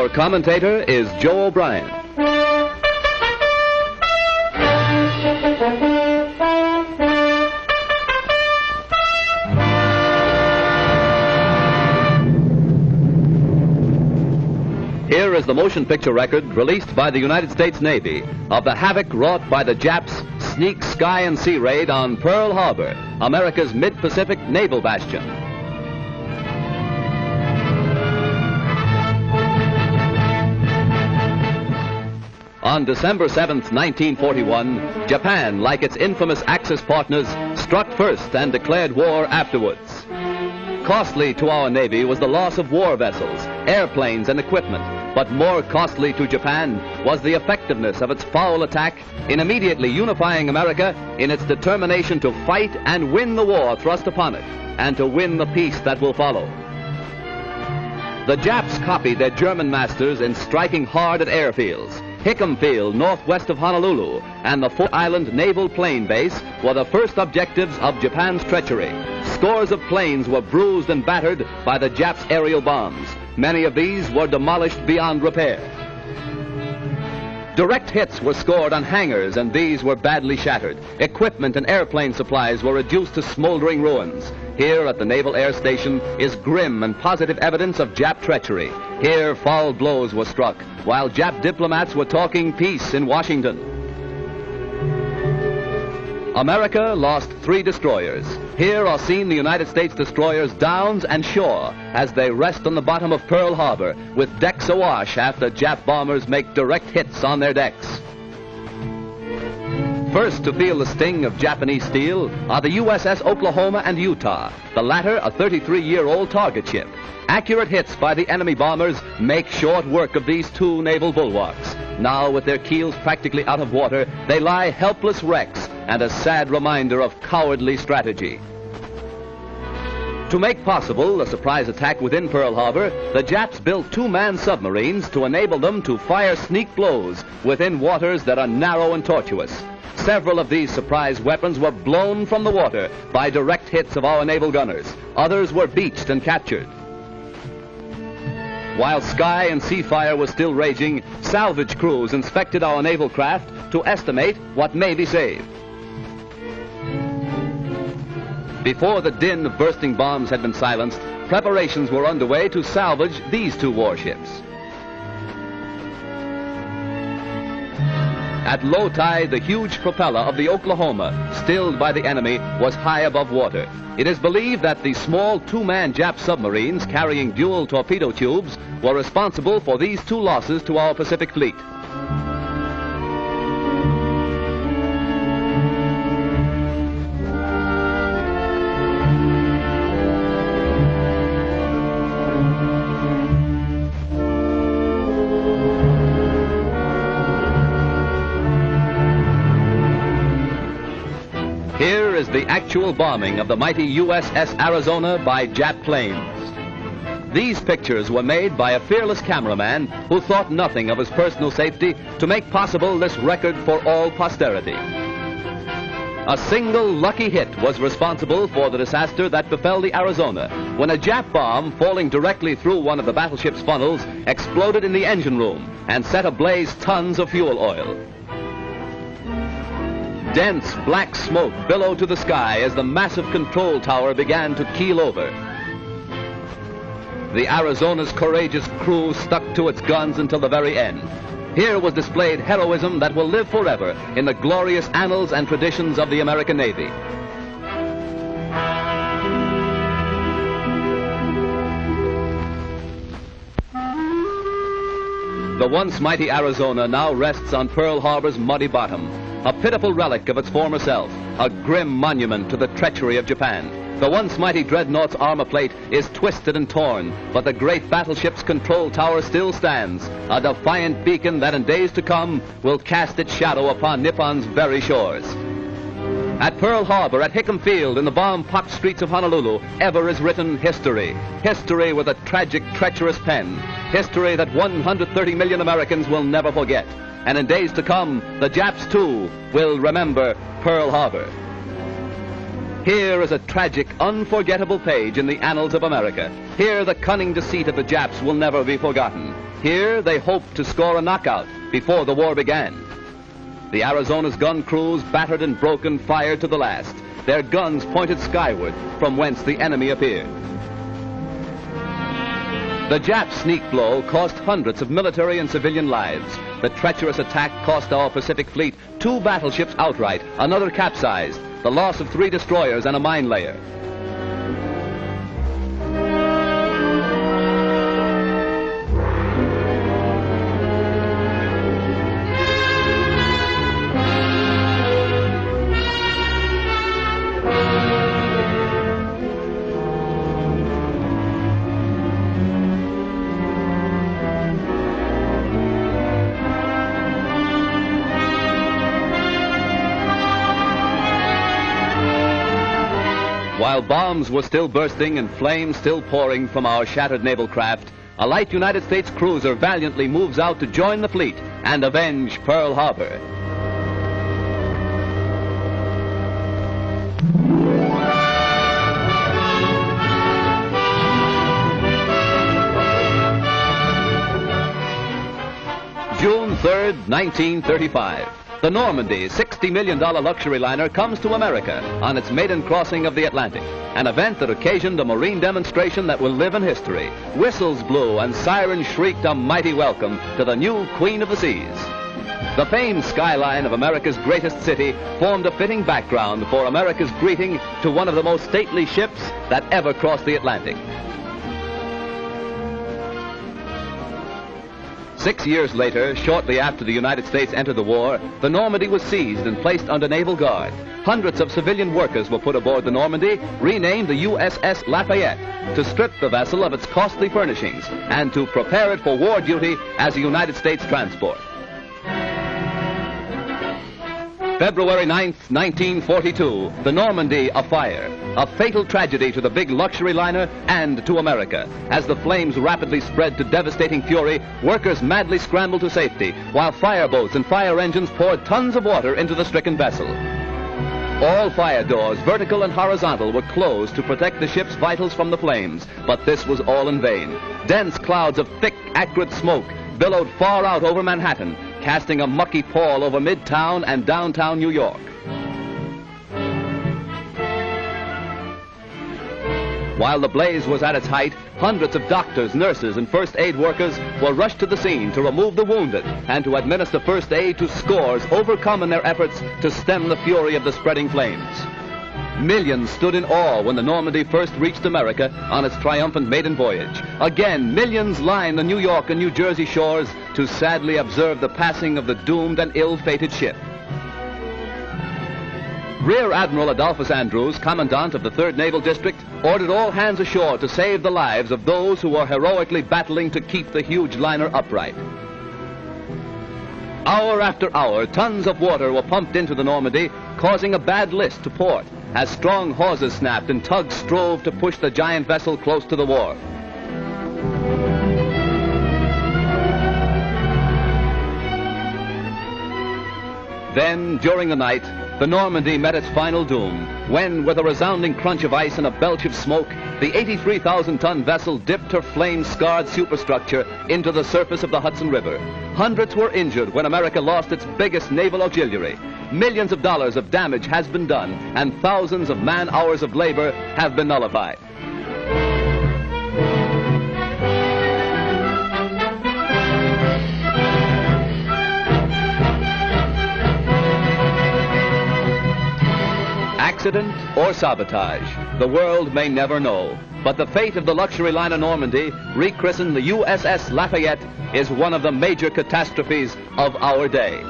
Our commentator is Joe O'Brien. Here is the motion picture record released by the United States Navy of the havoc wrought by the Japs' sneak sky and sea raid on Pearl Harbor, America's mid-Pacific naval bastion. On December 7th, 1941, Japan, like its infamous Axis partners, struck first and declared war afterwards. Costly to our Navy was the loss of war vessels, airplanes, and equipment, but more costly to Japan was the effectiveness of its foul attack in immediately unifying America in its determination to fight and win the war thrust upon it, and to win the peace that will follow. The Japs copied their German masters in striking hard at airfields. Hickam Field, northwest of Honolulu, and the Fort Island Naval Plane Base were the first objectives of Japan's treachery. Scores of planes were bruised and battered by the Japs' aerial bombs. Many of these were demolished beyond repair. Direct hits were scored on hangars, and these were badly shattered. Equipment and airplane supplies were reduced to smoldering ruins. Here at the Naval Air Station is grim and positive evidence of Jap treachery. Here foul blows were struck, while Jap diplomats were talking peace in Washington. America lost 3 destroyers. Here are seen the United States destroyers Downs and Shaw as they rest on the bottom of Pearl Harbor with decks awash after Jap bombers make direct hits on their decks. First to feel the sting of Japanese steel are the USS Oklahoma and Utah, the latter a 33-year-old target ship. Accurate hits by the enemy bombers make short work of these 2 naval bulwarks. Now, with their keels practically out of water, they lie helpless wrecks and a sad reminder of cowardly strategy. To make possible a surprise attack within Pearl Harbor, the Japs built 2-man submarines to enable them to fire sneak blows within waters that are narrow and tortuous. Several of these surprise weapons were blown from the water by direct hits of our naval gunners. Others were beached and captured. While sky and sea fire was still raging, salvage crews inspected our naval craft to estimate what may be saved. Before the din of bursting bombs had been silenced, preparations were underway to salvage these 2 warships. At low tide, the huge propeller of the Oklahoma, stilled by the enemy, was high above water. It is believed that the small 2-man Jap submarines carrying dual torpedo tubes were responsible for these 2 losses to our Pacific fleet. Here is the actual bombing of the mighty USS Arizona by Jap planes. These pictures were made by a fearless cameraman who thought nothing of his personal safety to make possible this record for all posterity. A single lucky hit was responsible for the disaster that befell the Arizona when a Jap bomb falling directly through one of the battleship's funnels exploded in the engine room and set ablaze tons of fuel oil. Dense black smoke billowed to the sky as the massive control tower began to keel over. The Arizona's courageous crew stuck to its guns until the very end. Here was displayed heroism that will live forever in the glorious annals and traditions of the American Navy. The once mighty Arizona now rests on Pearl Harbor's muddy bottom, a pitiful relic of its former self, a grim monument to the treachery of Japan. The once mighty dreadnought's armor plate is twisted and torn, but the great battleship's control tower still stands, a defiant beacon that in days to come will cast its shadow upon Nippon's very shores. At Pearl Harbor, at Hickam Field, in the bomb-pocked streets of Honolulu, ever is written history. History with a tragic, treacherous pen. History that 130 million Americans will never forget. And in days to come, the Japs, too, will remember Pearl Harbor. Here is a tragic, unforgettable page in the annals of America. Here, the cunning deceit of the Japs will never be forgotten. Here, they hoped to score a knockout before the war began. The Arizona's gun crews, battered and broken, fired to the last. Their guns pointed skyward, from whence the enemy appeared. The Jap sneak blow cost hundreds of military and civilian lives. The treacherous attack cost our Pacific Fleet 2 battleships outright, another capsized, the loss of 3 destroyers and a mine layer. While bombs were still bursting and flames still pouring from our shattered naval craft, a light United States cruiser valiantly moves out to join the fleet and avenge Pearl Harbor. June 3rd, 1935. The Normandy, $60 million luxury liner, comes to America on its maiden crossing of the Atlantic, an event that occasioned a marine demonstration that will live in history. Whistles blew and sirens shrieked a mighty welcome to the new Queen of the Seas. The famed skyline of America's greatest city formed a fitting background for America's greeting to one of the most stately ships that ever crossed the Atlantic. 6 years later, shortly after the United States entered the war, the Normandy was seized and placed under naval guard. Hundreds of civilian workers were put aboard the Normandy, renamed the USS Lafayette, to strip the vessel of its costly furnishings and to prepare it for war duty as a United States transport. February 9th, 1942, the Normandy afire. A fatal tragedy to the big luxury liner and to America. As the flames rapidly spread to devastating fury, workers madly scrambled to safety, while fireboats and fire engines poured tons of water into the stricken vessel. All fire doors, vertical and horizontal, were closed to protect the ship's vitals from the flames, but this was all in vain. Dense clouds of thick, acrid smoke billowed far out over Manhattan, casting a mucky pall over Midtown and downtown New York. While the blaze was at its height, hundreds of doctors, nurses, and first aid workers were rushed to the scene to remove the wounded and to administer first aid to scores overcome in their efforts to stem the fury of the spreading flames. Millions stood in awe when the Normandy first reached America on its triumphant maiden voyage. Again, millions lined the New York and New Jersey shores to sadly observe the passing of the doomed and ill-fated ship. Rear Admiral Adolphus Andrews, Commandant of the 3rd Naval District, ordered all hands ashore to save the lives of those who were heroically battling to keep the huge liner upright. Hour after hour, tons of water were pumped into the Normandy, causing a bad list to port, as strong hawsers snapped and tugs strove to push the giant vessel close to the wharf. Then, during the night, the Normandy met its final doom, when, with a resounding crunch of ice and a belch of smoke, the 83,000-ton vessel dipped her flame-scarred superstructure into the surface of the Hudson River. Hundreds were injured when America lost its biggest naval auxiliary. Millions of dollars of damage has been done, and thousands of man-hours of labor have been nullified. Accident or sabotage, the world may never know. But the fate of the luxury liner Normandy, rechristened the USS Lafayette, is one of the major catastrophes of our day.